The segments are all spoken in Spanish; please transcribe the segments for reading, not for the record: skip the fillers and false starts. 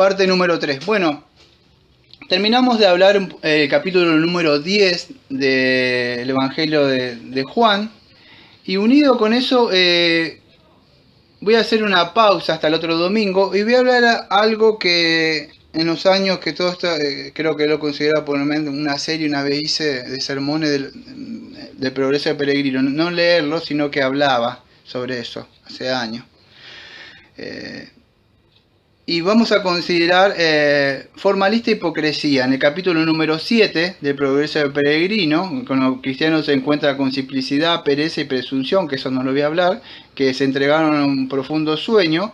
Parte número 3. Bueno, terminamos de hablar el capítulo número 10 del Evangelio de Juan. Y unido con eso, voy a hacer una pausa hasta el otro domingo y voy a hablar algo que en los años que todo esto, creo que lo considero por lo menos una serie, una vez hice de sermones del progreso de peregrino. No leerlo, sino que hablaba sobre eso hace años. Y vamos a considerar formalista hipocresía. En el capítulo número 7 del progreso del peregrino, con los cristianos se encuentra con simplicidad, pereza y presunción, que eso no lo voy a hablar, que se entregaron a un profundo sueño,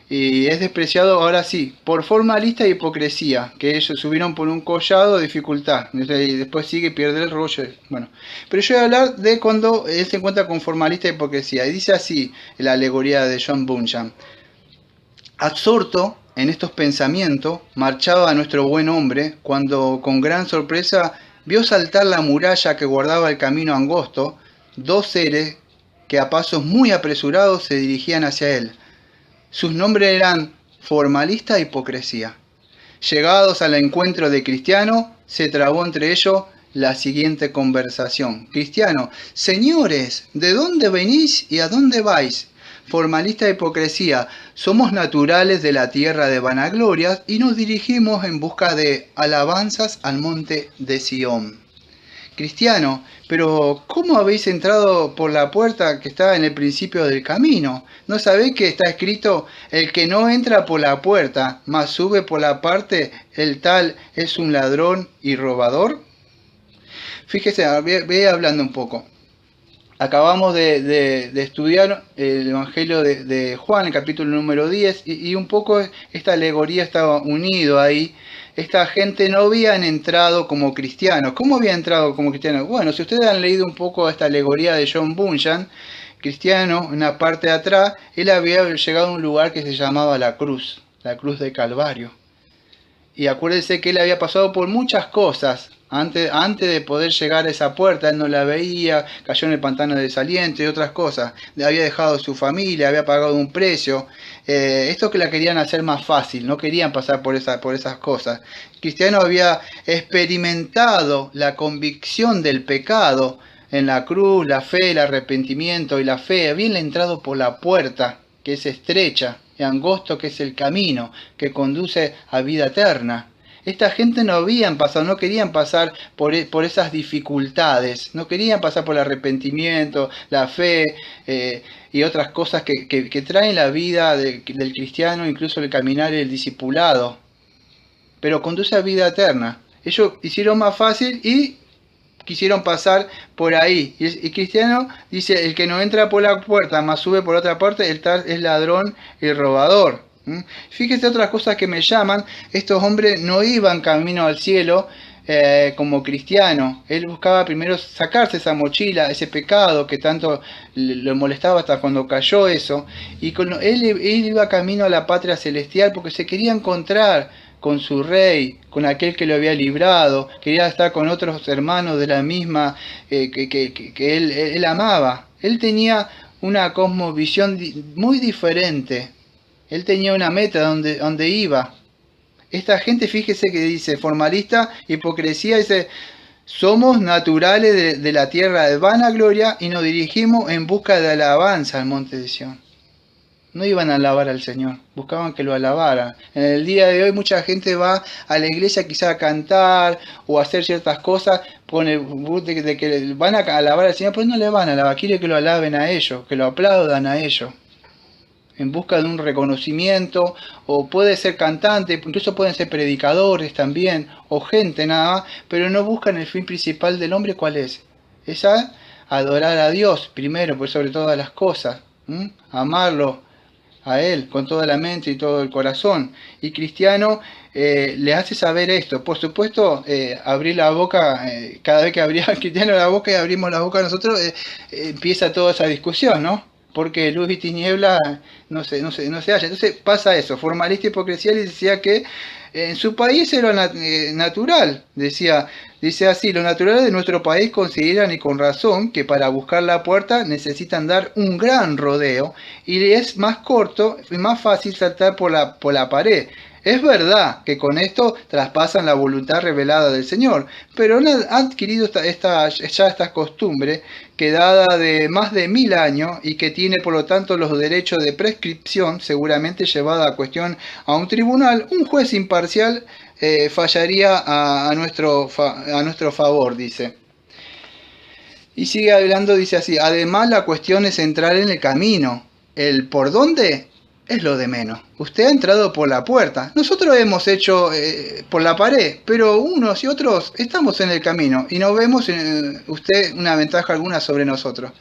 y es despreciado ahora sí, por formalista y hipocresía, que ellos subieron por un collado de dificultad, y después sigue y pierde el rollo. Bueno, pero yo voy a hablar de cuando él se encuentra con formalista y hipocresía, y dice así la alegoría de John Bunyan. Absorto en estos pensamientos, marchaba nuestro buen hombre cuando con gran sorpresa vio saltar la muralla que guardaba el camino angosto, dos seres que a pasos muy apresurados se dirigían hacia él. Sus nombres eran formalista e hipocresía. Llegados al encuentro de Cristiano, se trabó entre ellos la siguiente conversación. Cristiano: señores, ¿de dónde venís y a dónde vais? Formalista e hipocresía: somos naturales de la tierra de vanaglorias y nos dirigimos en busca de alabanzas al monte de Sión. Cristiano: pero ¿cómo habéis entrado por la puerta que está en el principio del camino? ¿No sabéis que está escrito: el que no entra por la puerta, mas sube por la parte, el tal es un ladrón y robador? Fíjese, voy hablando un poco. Acabamos de estudiar el Evangelio de Juan, el capítulo número 10, y un poco esta alegoría estaba unido ahí. Esta gente no habían entrado como cristianos. ¿Cómo habían entrado como cristianos? Bueno, si ustedes han leído un poco esta alegoría de John Bunyan, cristiano, en la parte de atrás, él había llegado a un lugar que se llamaba la cruz de Calvario. Y acuérdense que él había pasado por muchas cosas. Antes de poder llegar a esa puerta, él no la veía, cayó en el pantano de Saliente y otras cosas. Había dejado su familia, había pagado un precio. Esto que la querían hacer más fácil, no querían pasar por esas cosas. Cristiano había experimentado la convicción del pecado en la cruz, la fe, el arrepentimiento y la fe. Habían entrado por la puerta, que es estrecha, y angosto, que es el camino que conduce a vida eterna. Esta gente no querían pasar por esas dificultades, no querían pasar por el arrepentimiento, la fe y otras cosas que traen la vida del cristiano, incluso el caminar y el discipulado, pero conduce a vida eterna. Ellos hicieron más fácil y quisieron pasar por ahí. Y Cristiano dice: el que no entra por la puerta, más sube por otra parte, el tal es ladrón y robador. Fíjese otras cosas que me llaman. Estos hombres no iban camino al cielo como cristiano. Él buscaba primero sacarse esa mochila, ese pecado que tanto le molestaba hasta cuando cayó eso. Y él iba camino a la patria celestial porque se quería encontrar con su rey, con aquel que lo había librado. Quería estar con otros hermanos de la misma que él amaba. Él tenía una cosmovisión muy diferente. Él tenía una meta donde iba. Esta gente, fíjese que dice formalista, hipocresía, dice: somos naturales de la tierra de vanagloria y nos dirigimos en busca de alabanza al monte de Sión. No iban a alabar al Señor, buscaban que lo alabaran. En el día de hoy mucha gente va a la iglesia quizá a cantar o a hacer ciertas cosas, de que van a alabar al Señor, pues no le van a alabar, quiere que lo alaben a ellos, que lo aplaudan a ellos, en busca de un reconocimiento, o puede ser cantante, incluso pueden ser predicadores también, o gente nada más, pero no buscan el fin principal del hombre. ¿Cuál es? Es adorar a Dios primero, pues sobre todas las cosas, amarlo a Él con toda la mente y todo el corazón. Y Cristiano le hace saber esto. Por supuesto, abrir la boca, cada vez que abría Cristiano la boca y abrimos la boca nosotros, empieza toda esa discusión, ¿no? Porque luz y tiniebla no se halla. Entonces pasa eso. Formalista y hipocresía le decía que en su país era natural. Dice así: los naturales de nuestro país consideran, y con razón, que para buscar la puerta necesitan dar un gran rodeo y es más corto y más fácil saltar por la pared. Es verdad que con esto traspasan la voluntad revelada del Señor, pero han adquirido ya esta costumbre que dada de más de 1000 años y que tiene por lo tanto los derechos de prescripción, seguramente llevada a cuestión a un tribunal, un juez imparcial fallaría a nuestro favor, dice. Y sigue hablando, dice así, además la cuestión es entrar en el camino. El por dónde es lo de menos. Usted ha entrado por la puerta. Nosotros hemos hecho por la pared, pero unos y otros estamos en el camino y no vemos usted una ventaja alguna sobre nosotros.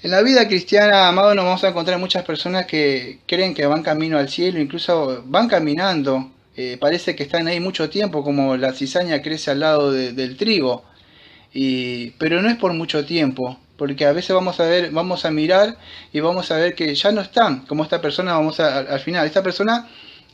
En la vida cristiana, amado, nos vamos a encontrar muchas personas que creen que van camino al cielo, incluso van caminando. Parece que están ahí mucho tiempo, como la cizaña crece al lado del trigo. Pero no es por mucho tiempo, porque a veces vamos a mirar y vamos a ver que ya no están, como esta persona, al final, esta persona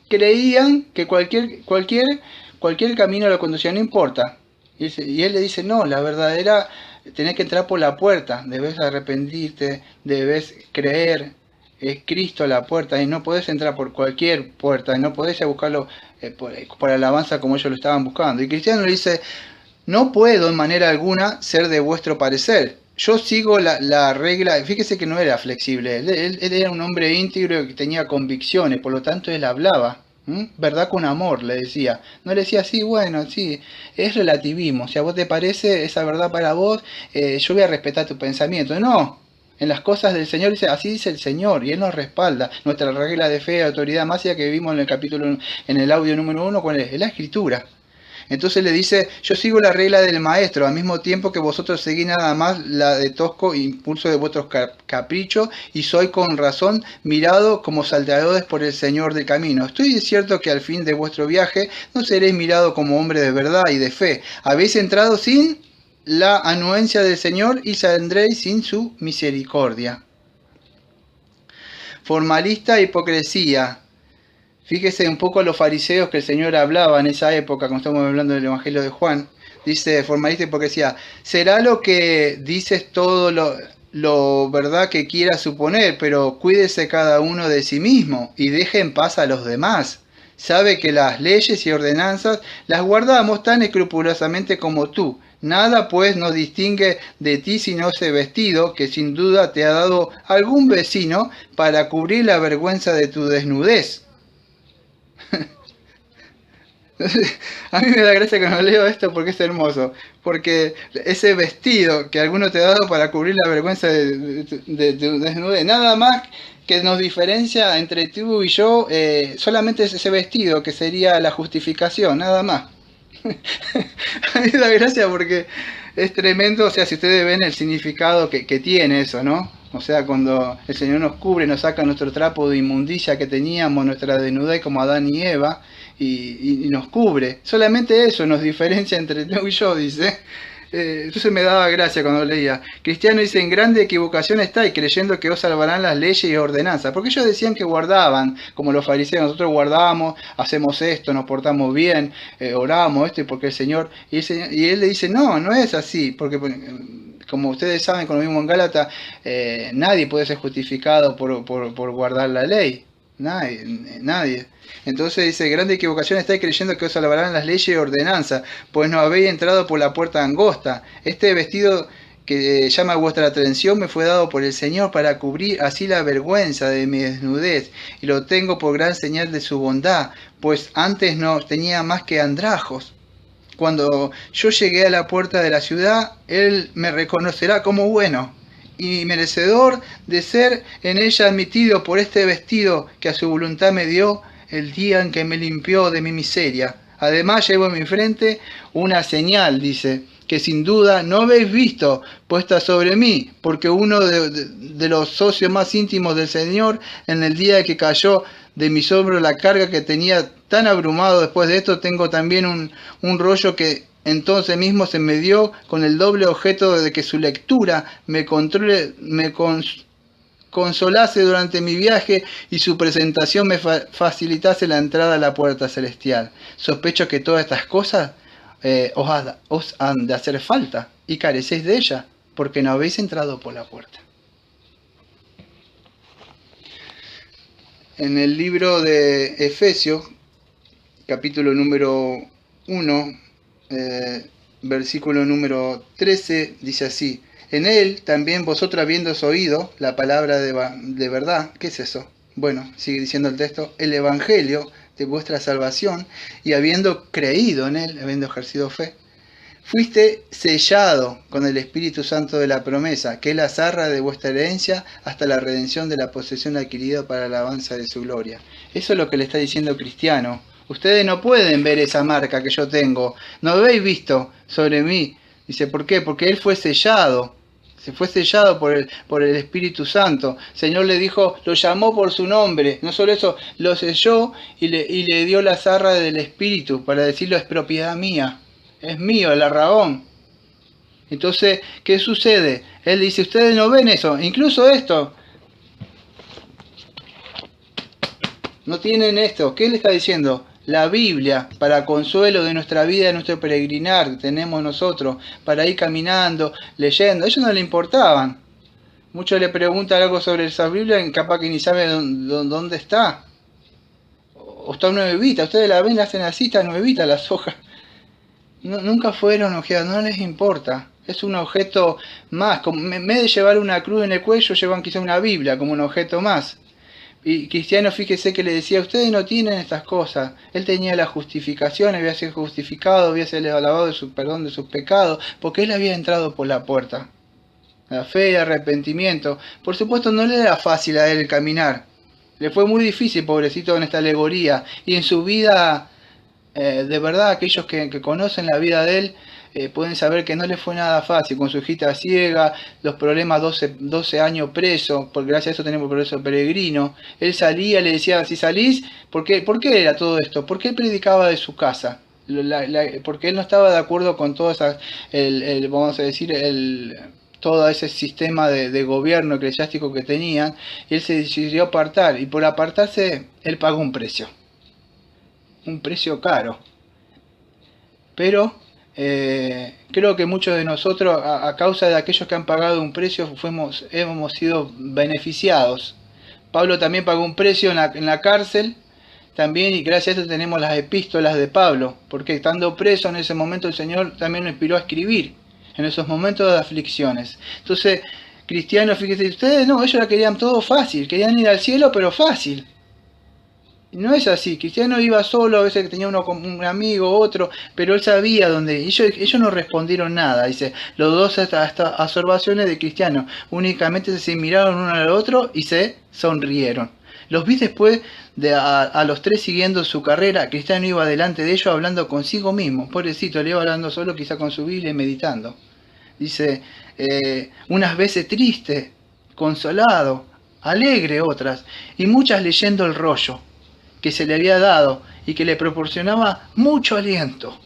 creían que cualquier camino lo conducía, no importa. Y él le dice, no, la verdadera, tenés que entrar por la puerta, debes arrepentirte, debes creer, es Cristo la puerta, y no podés entrar por cualquier puerta, y no podés buscarlo por alabanza como ellos lo estaban buscando. Y Cristiano le dice, no puedo en manera alguna ser de vuestro parecer. Yo sigo la regla, fíjese que no era flexible, él era un hombre íntegro que tenía convicciones, por lo tanto él hablaba, verdad con amor, le decía. No le decía, sí, bueno, sí, es relativismo, si a vos te parece esa verdad para vos, yo voy a respetar tu pensamiento. No, en las cosas del Señor dice, así dice el Señor, y Él nos respalda. Nuestra regla de fe y autoridad máxima que vimos en el capítulo, en el audio número 1, ¿cuál es? La Escritura. Entonces le dice, yo sigo la regla del maestro, al mismo tiempo que vosotros seguís nada más la de tosco impulso de vuestros caprichos, y soy con razón mirado como salteadores por el Señor del camino. Estoy cierto que al fin de vuestro viaje no seréis mirado como hombre de verdad y de fe. Habéis entrado sin la anuencia del Señor y saldréis sin su misericordia. Formalista hipocresía. Fíjese un poco a los fariseos que el Señor hablaba en esa época, cuando estamos hablando del Evangelio de Juan. Dice, formalista hipocresía, ¿será lo que dices todo lo verdad que quiera suponer, pero cuídese cada uno de sí mismo y deje en paz a los demás? Sabe que las leyes y ordenanzas las guardamos tan escrupulosamente como tú. Nada pues nos distingue de ti sino ese vestido que sin duda te ha dado algún vecino para cubrir la vergüenza de tu desnudez. A mí me da gracia cuando leo esto porque es hermoso, porque ese vestido que alguno te ha dado para cubrir la vergüenza de tu desnudez, nada más que nos diferencia entre tú y yo, solamente es ese vestido que sería la justificación, nada más. A mí me da gracia porque es tremendo, o sea, si ustedes ven el significado que tiene eso, ¿no? O sea, cuando el Señor nos cubre, nos saca nuestro trapo de inmundicia que teníamos, nuestra desnudez como Adán y Eva, y nos cubre. Solamente eso nos diferencia entre tú y yo, dice. Entonces me daba gracia cuando leía. Cristiano dice, en grande equivocación estáis creyendo que os salvarán las leyes y ordenanzas. Porque ellos decían que guardaban, como los fariseos, nosotros guardamos, hacemos esto, nos portamos bien, oramos esto y porque el Señor... Y él le dice, no, no es así, porque... Como ustedes saben, con lo mismo en Gálatas, nadie puede ser justificado por guardar la ley. Nadie. Entonces dice, grande equivocación estáis creyendo que os salvarán las leyes y ordenanzas, pues no habéis entrado por la puerta angosta. Este vestido que llama vuestra atención me fue dado por el Señor para cubrir así la vergüenza de mi desnudez, y lo tengo por gran señal de su bondad, pues antes no tenía más que andrajos. Cuando yo llegué a la puerta de la ciudad, Él me reconocerá como bueno y merecedor de ser en ella admitido por este vestido que a su voluntad me dio el día en que me limpió de mi miseria. Además llevo en mi frente una señal, dice, que sin duda no habéis visto puesta sobre mí, porque uno de los socios más íntimos del Señor, en el día que cayó de mis hombros la carga que tenía tan abrumado, después de esto tengo también un rollo que entonces mismo se me dio con el doble objeto de que su lectura me consolase durante mi viaje y su presentación me facilitase la entrada a la puerta celestial. Sospecho que todas estas cosas os han de hacer falta y carecéis de ella, porque no habéis entrado por la puerta. En el libro de Efesios, capítulo número 1, versículo número 13, dice así: en él también vosotros habiendo oído la palabra de verdad. ¿Qué es eso? Bueno, sigue diciendo el texto: el evangelio de vuestra salvación, y habiendo creído en él, habiendo ejercido fe, fuiste sellado con el Espíritu Santo de la promesa, que es la zarra de vuestra herencia hasta la redención de la posesión adquirida para la alabanza de su gloria. Eso es lo que le está diciendo Cristiano. Ustedes no pueden ver esa marca que yo tengo. No habéis visto sobre mí. Dice, ¿por qué? Porque él fue sellado. Se fue sellado por el Espíritu Santo. El Señor le dijo, lo llamó por su nombre. No solo eso, lo selló y le dio la zarra del Espíritu para decirlo, es propiedad mía. Es mío, el arrabón. Entonces, ¿qué sucede? Él dice, ustedes no ven eso. Incluso esto. No tienen esto. ¿Qué le está diciendo? La Biblia, para consuelo de nuestra vida, de nuestro peregrinar que tenemos nosotros, para ir caminando, leyendo. A ellos no le importaban. Muchos le preguntan algo sobre esa Biblia y capaz que ni saben dónde está. O está nuevita. Ustedes la ven, la hacen así, está nuevita las hojas. No, nunca fueron ojeadas, no les importa. Es un objeto más. En vez de llevar una cruz en el cuello, llevan quizá una Biblia como un objeto más. Y Cristiano, fíjese que le decía, ustedes no tienen estas cosas. Él tenía la justificación, había sido justificado, había sido lavado de su perdón de sus pecados, porque él había entrado por la puerta. La fe y arrepentimiento. Por supuesto, no le era fácil a él el caminar. Le fue muy difícil, pobrecito, en esta alegoría. Y en su vida, de verdad, aquellos que conocen la vida de él, pueden saber que no le fue nada fácil, con su hijita ciega, los problemas, 12 años preso, porque gracias a eso tenemos progreso peregrino. Él salía, le decía, si salís, ¿por qué era todo esto? ¿Por qué él predicaba de su casa? Porque él no estaba de acuerdo con todo esa, vamos a decir, todo ese sistema de gobierno eclesiástico que tenían, y él se decidió apartar, y por apartarse, él pagó un precio caro. Pero creo que muchos de nosotros, a causa de aquellos que han pagado un precio, hemos sido beneficiados. Pablo también pagó un precio en la cárcel, también, y gracias a eso tenemos las epístolas de Pablo, porque estando preso en ese momento el Señor también lo inspiró a escribir, en esos momentos de aflicciones. Entonces, cristianos, fíjense, ustedes no, ellos la querían todo fácil, querían ir al cielo, pero fácil. No es así, Cristiano iba solo, a veces tenía un amigo, otro, pero él sabía dónde. Ellos no respondieron nada, dice. Los dos hasta observaciones de Cristiano únicamente se miraron uno al otro y se sonrieron. Los vi después a los tres siguiendo su carrera. Cristiano iba delante de ellos hablando consigo mismo. Pobrecito, le iba hablando solo, quizá con su Biblia y meditando. Dice, unas veces triste, consolado, alegre otras, y muchas leyendo el rollo que se le había dado y que le proporcionaba mucho aliento.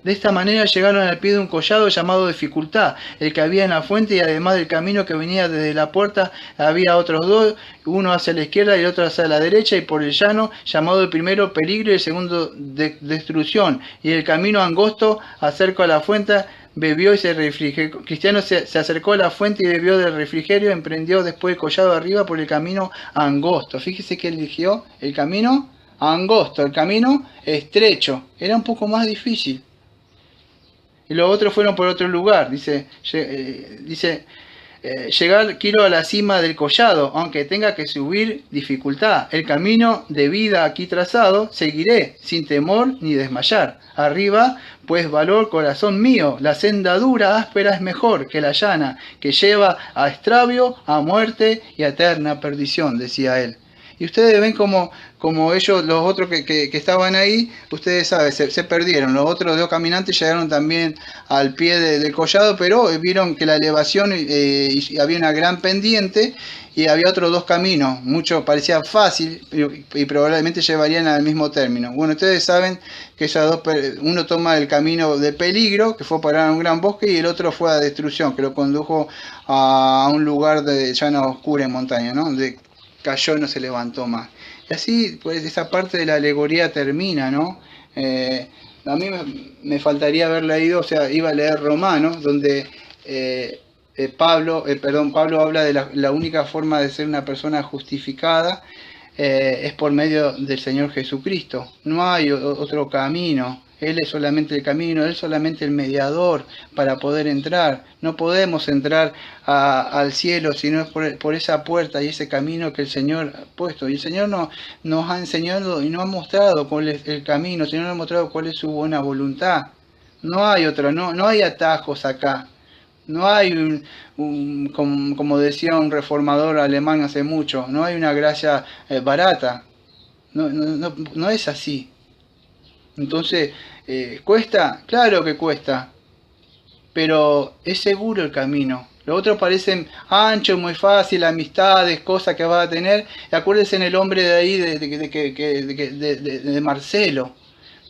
De esta manera llegaron al pie de un collado llamado Dificultad, el que había en la fuente, y además del camino que venía desde la puerta había otros dos, uno hacia la izquierda y el otro hacia la derecha, y por el llano, llamado el primero Peligro y el segundo Destrucción, y el camino angosto acerca a la fuente, bebió y se refrigerió. Cristiano se acercó a la fuente y bebió del refrigerio, emprendió después el collado arriba por el camino angosto. Fíjese que eligió el camino angosto, el camino estrecho, era un poco más difícil. Y los otros fueron por otro lugar, llegar quiero a la cima del collado, aunque tenga que subir dificultad. El camino de vida aquí trazado, seguiré, sin temor ni desmayar. Arriba, pues valor corazón mío, la senda dura, áspera es mejor que la llana, que lleva a extravio, a muerte y a eterna perdición, decía él. Y ustedes ven como ellos, los otros que estaban ahí, ustedes saben, se perdieron. Los otros dos caminantes llegaron también al pie del collado, pero vieron que la elevación y había una gran pendiente y había otros dos caminos. Mucho parecía fácil y probablemente llevarían al mismo término. Bueno, ustedes saben que uno toma el camino de peligro, que fue parar a un gran bosque, y el otro fue a destrucción, que lo condujo a un lugar de llana oscura en montaña, ¿no? Donde cayó y no se levantó más. Y así, pues, esa parte de la alegoría termina, ¿no? A mí me faltaría haber leído, o sea, iba a leer Romanos, donde Pablo habla de la única forma de ser una persona justificada, es por medio del Señor Jesucristo. No hay otro camino. Él es solamente el camino, Él es solamente el mediador para poder entrar. No podemos entrar al cielo si no es por esa puerta y ese camino que el Señor ha puesto. Y el Señor nos ha enseñado y nos ha mostrado cuál es el camino, el Señor nos ha mostrado cuál es su buena voluntad. No hay otra, no hay atajos acá. No hay como decía un reformador alemán hace mucho, no hay una gracia barata. No es así. Entonces, ¿cuesta? Claro que cuesta, pero es seguro el camino. Los otros parecen anchos, muy fácil, amistades, cosas que vas a tener. Acuérdense en el hombre de ahí, de Marcelo,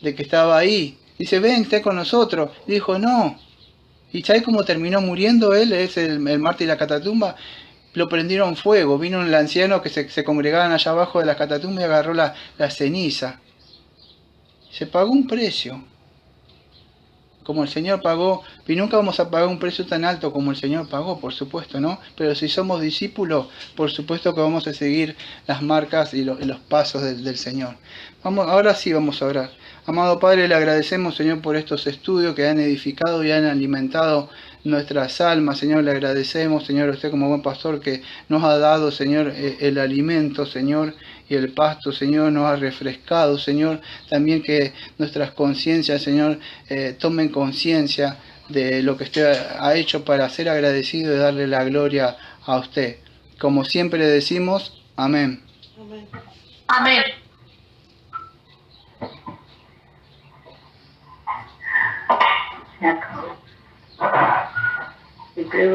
de que estaba ahí. Dice, ven, está con nosotros. Y dijo, no. ¿Y sabes cómo terminó muriendo él? Es el mártir de la Catatumba. Lo prendieron fuego. Vino un anciano que se congregaban allá abajo de la Catatumba y agarró la ceniza. Se pagó un precio, como el Señor pagó, y nunca vamos a pagar un precio tan alto como el Señor pagó, por supuesto, ¿no? Pero si somos discípulos, por supuesto que vamos a seguir las marcas y los pasos del Señor. Ahora sí vamos a orar. Amado Padre, le agradecemos, Señor, por estos estudios que han edificado y han alimentado nuestras almas. Señor, le agradecemos, Señor, a usted como buen pastor que nos ha dado, Señor, el alimento, Señor, y el pasto, Señor, nos ha refrescado, Señor, también que nuestras conciencias, Señor, tomen conciencia de lo que usted ha hecho para ser agradecido y darle la gloria a usted. Como siempre decimos, amén. Amén. Amén. Se acabó. ¿Y qué